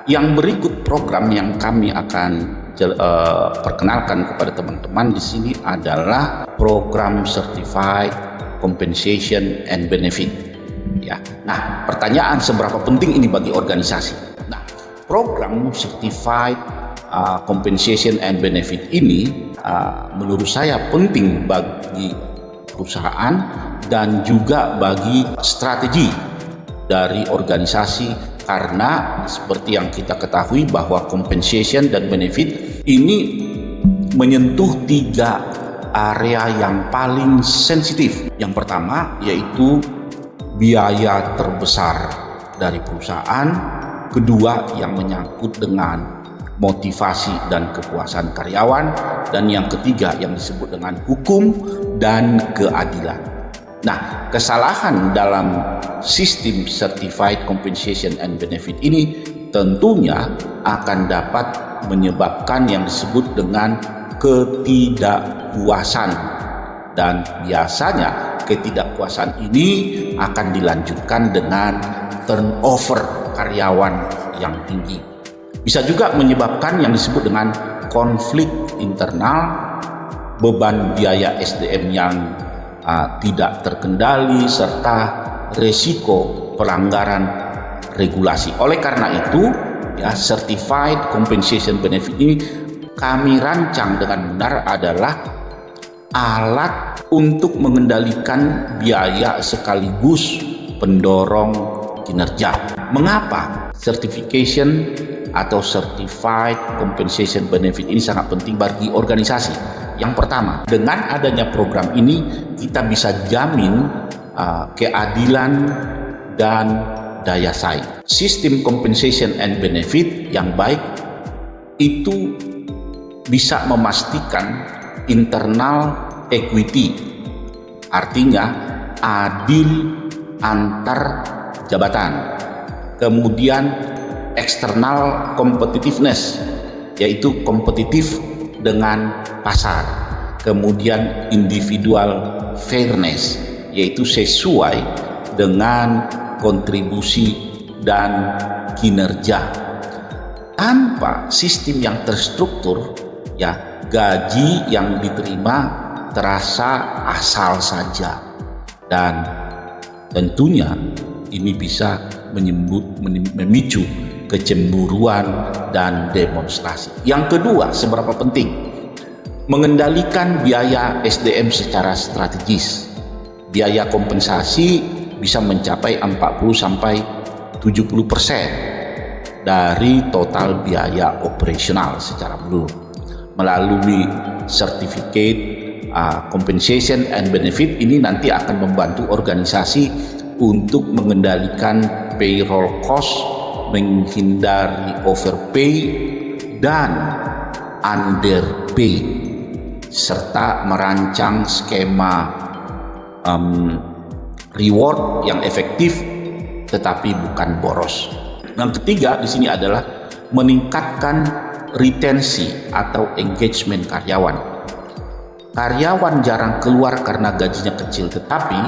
Yang berikut program yang kami akan perkenalkan kepada teman-teman di sini adalah program Certified Compensation and Benefit. Ya. Nah, pertanyaan seberapa penting ini bagi organisasi? Nah, program Certified Compensation and Benefit ini menurut saya penting bagi perusahaan dan juga bagi strategi dari organisasi. Karena seperti yang kita ketahui bahwa compensation dan benefit ini menyentuh 3 area yang paling sensitif. Yang pertama yaitu biaya terbesar dari perusahaan, kedua yang menyangkut dengan motivasi dan kepuasan karyawan, dan yang ketiga yang disebut dengan hukum dan keadilan. Nah, kesalahan dalam sistem Certified Compensation and Benefit ini tentunya akan dapat menyebabkan yang disebut dengan ketidakpuasan, dan biasanya ketidakpuasan ini akan dilanjutkan dengan turnover karyawan yang tinggi. Bisa juga menyebabkan yang disebut dengan konflik internal, beban biaya SDM yang tidak terkendali, serta resiko pelanggaran regulasi. Oleh karena itu, ya, Certified Compensation Benefit ini kami rancang dengan benar adalah alat untuk mengendalikan biaya sekaligus pendorong kinerja. Mengapa certification atau Certified Compensation Benefit ini sangat penting bagi organisasi? Yang pertama, dengan adanya program ini kita bisa jamin keadilan dan daya saing. Sistem compensation and benefit yang baik itu bisa memastikan internal equity, artinya adil antar jabatan. Kemudian external competitiveness, yaitu kompetitif dengan pasar. Kemudian individual fairness, yaitu sesuai dengan kontribusi dan kinerja. Tanpa sistem yang terstruktur, ya, gaji yang diterima terasa asal saja, dan tentunya ini bisa memicu kecemburuan dan demonstrasi. Yang kedua, seberapa penting mengendalikan biaya SDM secara strategis. Biaya kompensasi bisa mencapai 40-70% dari total biaya operasional secara menyeluruh. Melalui Certificate Compensation and Benefit ini nanti akan membantu organisasi untuk mengendalikan payroll cost, menghindari overpay dan underpay, serta merancang skema reward yang efektif tetapi bukan boros. Yang ketiga di sini adalah meningkatkan retensi atau engagement karyawan. Karyawan jarang keluar karena gajinya kecil, tetapi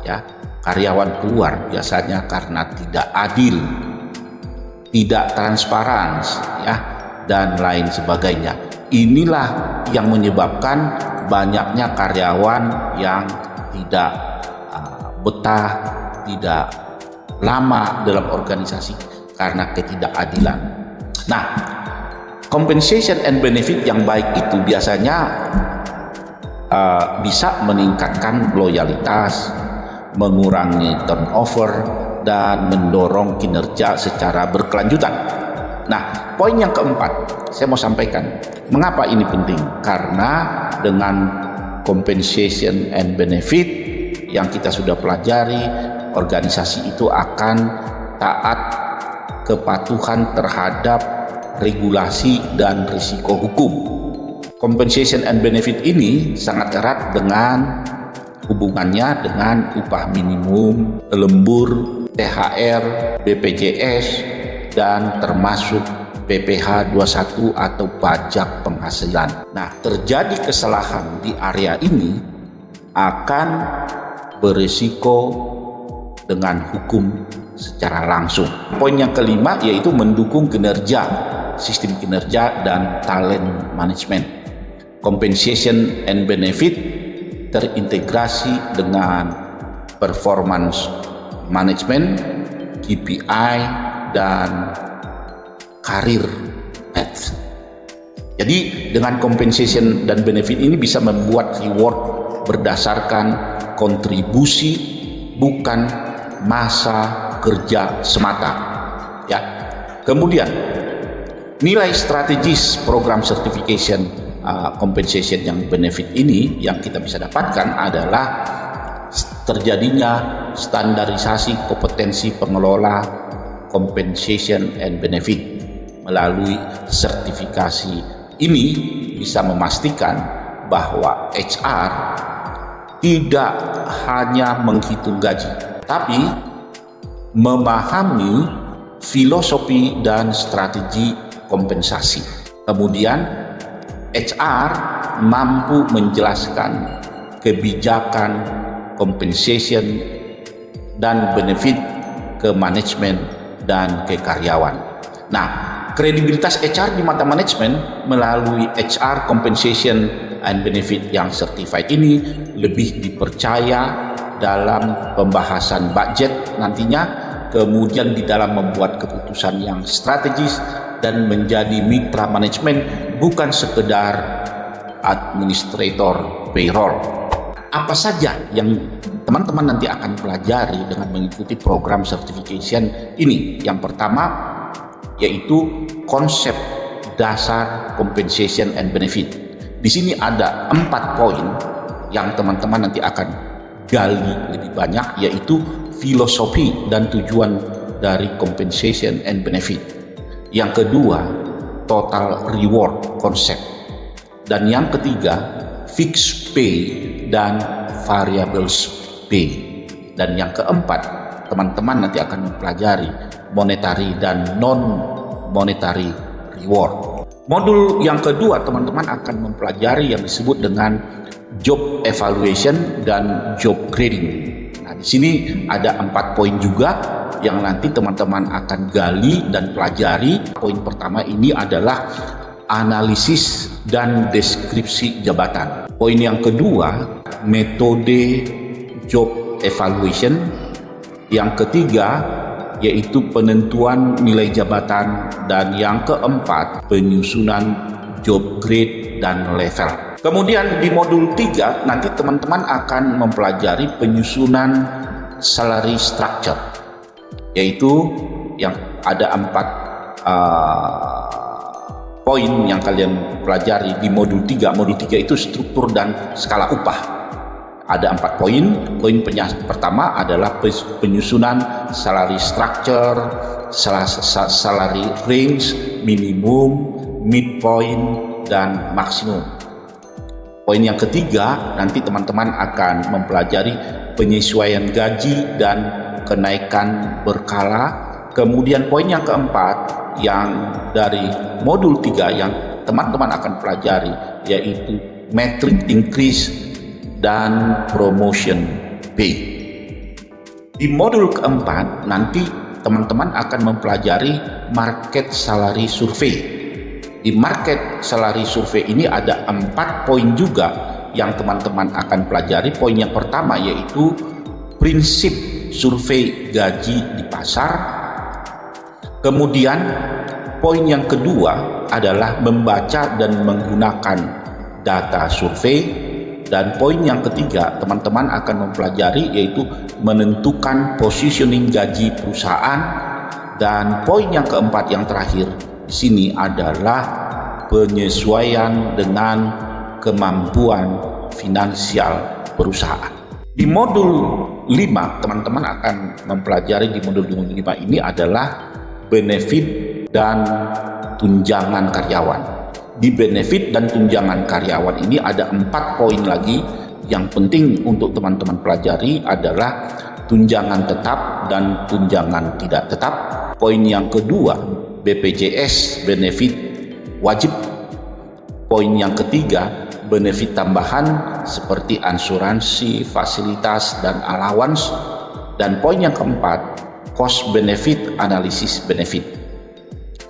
ya, karyawan keluar biasanya karena tidak adil, tidak transparan, ya, dan lain sebagainya. Inilah yang menyebabkan banyaknya karyawan yang tidak betah, tidak lama dalam organisasi karena ketidakadilan. Nah, compensation and benefit yang baik itu biasanya bisa meningkatkan loyalitas, mengurangi turnover, dan mendorong kinerja secara berkelanjutan. Nah, poin yang keempat saya mau sampaikan, mengapa ini penting? Karena dengan compensation and benefit yang kita sudah pelajari, organisasi itu akan taat kepatuhan terhadap regulasi dan risiko hukum. Compensation and benefit ini sangat erat dengan hubungannya dengan upah minimum, lembur, THR, BPJS, dan termasuk PPh 21 atau pajak penghasilan. Nah, terjadi kesalahan di area ini akan berisiko dengan hukum secara langsung. Poin yang kelima yaitu mendukung kinerja, sistem kinerja dan talent management. Compensation and benefit terintegrasi dengan performance management, KPI, dan karir path. Jadi dengan compensation dan benefit ini bisa membuat reward berdasarkan kontribusi, bukan masa kerja semata. Ya. Kemudian nilai strategis program certification compensation yang benefit ini yang kita bisa dapatkan adalah terjadinya standarisasi kompetensi pengelola compensation and benefit. Melalui sertifikasi ini bisa memastikan bahwa HR tidak hanya menghitung gaji, tapi memahami filosofi dan strategi kompensasi. Kemudian HR mampu menjelaskan kebijakan compensation dan benefit ke manajemen dan ke karyawan. Nah, kredibilitas HR di mata manajemen melalui HR compensation and benefit yang certified ini lebih dipercaya dalam pembahasan budget nantinya, kemudian di dalam membuat keputusan yang strategis dan menjadi mitra manajemen, bukan sekedar administrator payroll. Apa saja yang teman-teman nanti akan pelajari dengan mengikuti program certification ini? Yang pertama yaitu konsep dasar compensation and benefit. Di sini ada 4 poin yang teman-teman nanti akan gali lebih banyak, yaitu filosofi dan tujuan dari compensation and benefit. Yang kedua, total reward konsep. Dan yang ketiga, fixed pay dan variables pay. Dan yang keempat, teman-teman nanti akan mempelajari monetary dan non-monetary reward. Modul yang kedua, teman-teman akan mempelajari yang disebut dengan job evaluation dan job grading. Nah, di sini ada 4 poin juga yang nanti teman-teman akan gali dan pelajari. Poin pertama ini adalah analisis dan deskripsi jabatan. Poin yang kedua, metode job evaluation. Yang ketiga, yaitu penentuan nilai jabatan, dan yang keempat penyusunan job grade dan level. Kemudian di modul 3 nanti teman-teman akan mempelajari penyusunan salary structure, yaitu yang ada 4 poin yang kalian pelajari di modul 3. Modul 3 itu struktur dan skala upah. Ada 4 poin. Poin pertama adalah penyusunan salary structure, salary range, minimum, midpoint, dan maksimum. Poin yang ketiga, nanti teman-teman akan mempelajari penyesuaian gaji dan kenaikan berkala. Kemudian poin yang keempat, yang dari modul 3 yang teman-teman akan pelajari, yaitu metric increase dan promotion pay. Di modul keempat nanti teman-teman akan mempelajari market salary survey. Di market salary survey ini ada 4 poin juga yang teman-teman akan pelajari. Poin yang pertama yaitu prinsip survei gaji di pasar. Kemudian poin yang kedua adalah membaca dan menggunakan data survei. Dan poin yang ketiga, teman-teman akan mempelajari yaitu menentukan positioning gaji perusahaan. Dan poin yang keempat yang terakhir di sini adalah penyesuaian dengan kemampuan finansial perusahaan. Di modul 5, teman-teman akan mempelajari di modul 5 ini adalah benefit dan tunjangan karyawan. Di benefit dan tunjangan karyawan ini ada 4 poin lagi yang penting untuk teman-teman pelajari, adalah tunjangan tetap dan tunjangan tidak tetap. Poin yang kedua, BPJS benefit wajib. Poin yang ketiga, benefit tambahan seperti asuransi, fasilitas, dan allowance. Dan poin yang keempat, cost benefit, analisis benefit.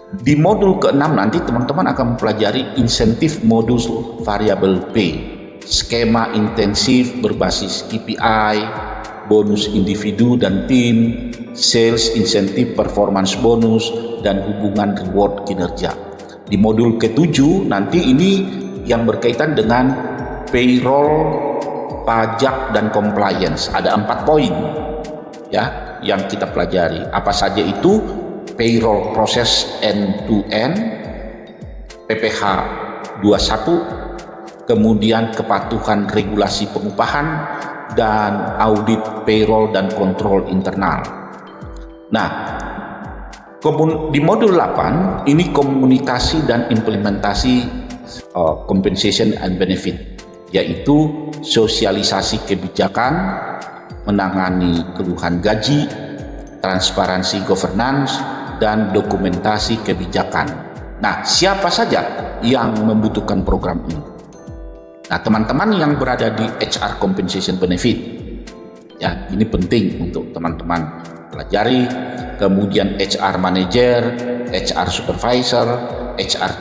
Di modul ke-6 nanti teman-teman akan mempelajari insentif modus variable pay, skema intensif berbasis KPI, bonus individu dan tim, sales insentif, performance bonus, dan hubungan reward kinerja. Di modul ke-7 nanti ini yang berkaitan dengan payroll, pajak, dan compliance. Ada 4 poin ya yang kita pelajari. Apa saja itu? Payroll proses end-to-end, PPh 21, kemudian kepatuhan regulasi pengupahan, dan audit payroll dan kontrol internal. Nah, di modul 8 ini komunikasi dan implementasi compensation and benefit, yaitu sosialisasi kebijakan, menangani keluhan gaji, transparansi governance, dan dokumentasi kebijakan. Nah, siapa saja yang membutuhkan program ini? Nah, teman-teman yang berada di HR Compensation Benefit, ya ini penting untuk teman-teman pelajari. Kemudian HR Manager, HR Supervisor, HR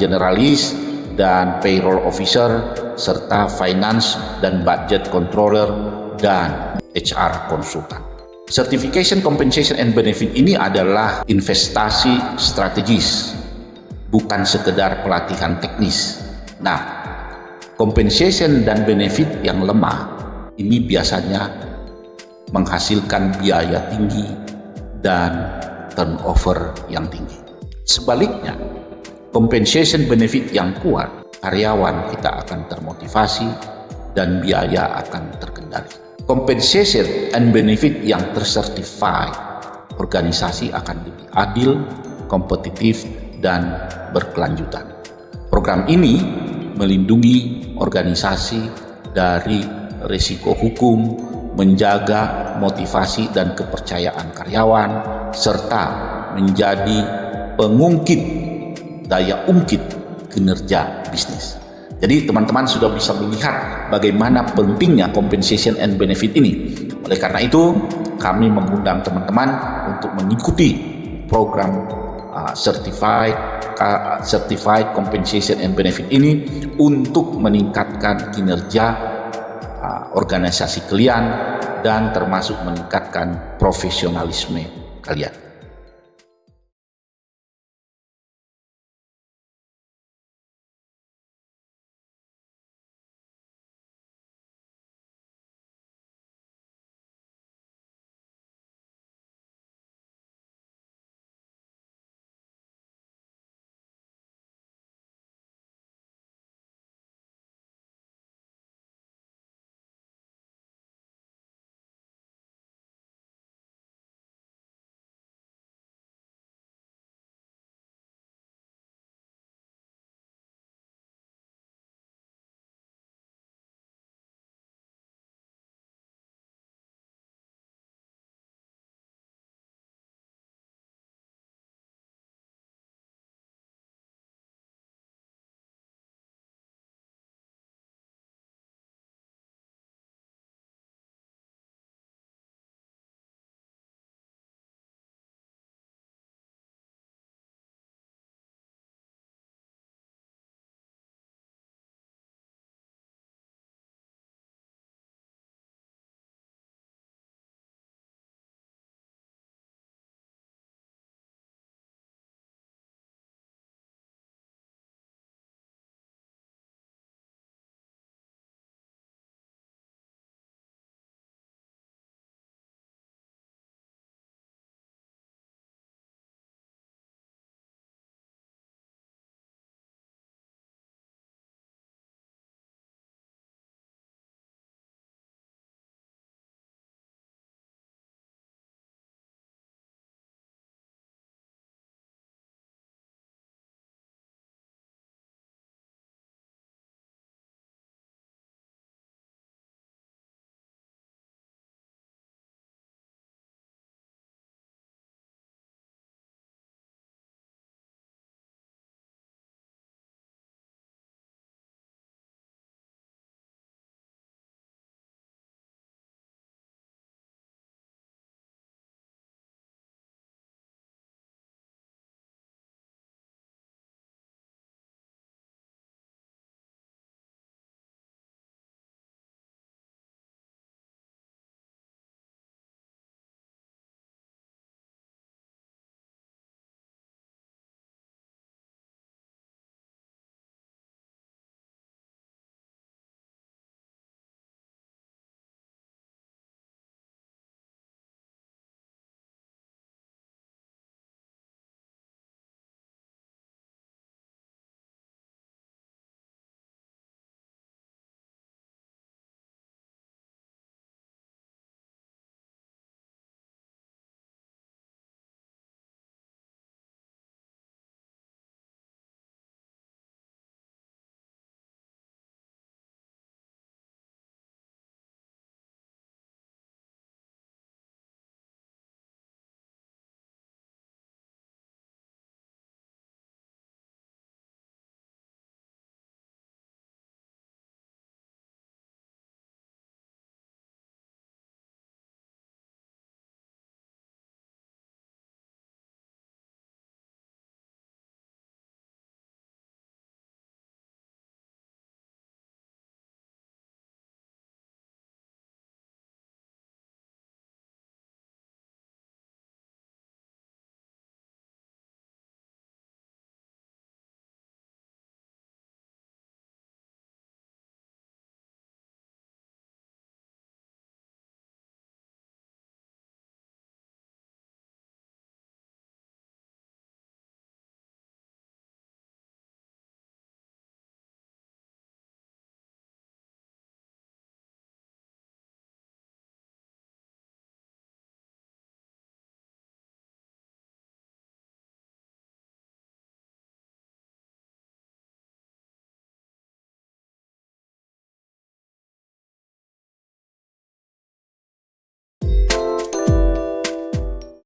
Generalis, dan Payroll Officer, serta Finance dan Budget Controller, dan HR Konsultan. Certification Compensation and Benefit ini adalah investasi strategis, bukan sekedar pelatihan teknis. Nah, compensation dan benefit yang lemah ini biasanya menghasilkan biaya tinggi dan turnover yang tinggi. Sebaliknya, compensation benefit yang kuat, karyawan kita akan termotivasi dan biaya akan terkendali. Compensation and benefit yang tersertified, organisasi akan lebih adil, kompetitif, dan berkelanjutan. Program ini melindungi organisasi dari risiko hukum, menjaga motivasi dan kepercayaan karyawan, serta menjadi pengungkit, daya ungkit kinerja bisnis. Jadi teman-teman sudah bisa melihat bagaimana pentingnya compensation and benefit ini. Oleh karena itu, kami mengundang teman-teman untuk mengikuti program certified compensation and benefit ini untuk meningkatkan kinerja organisasi kalian dan termasuk meningkatkan profesionalisme kalian.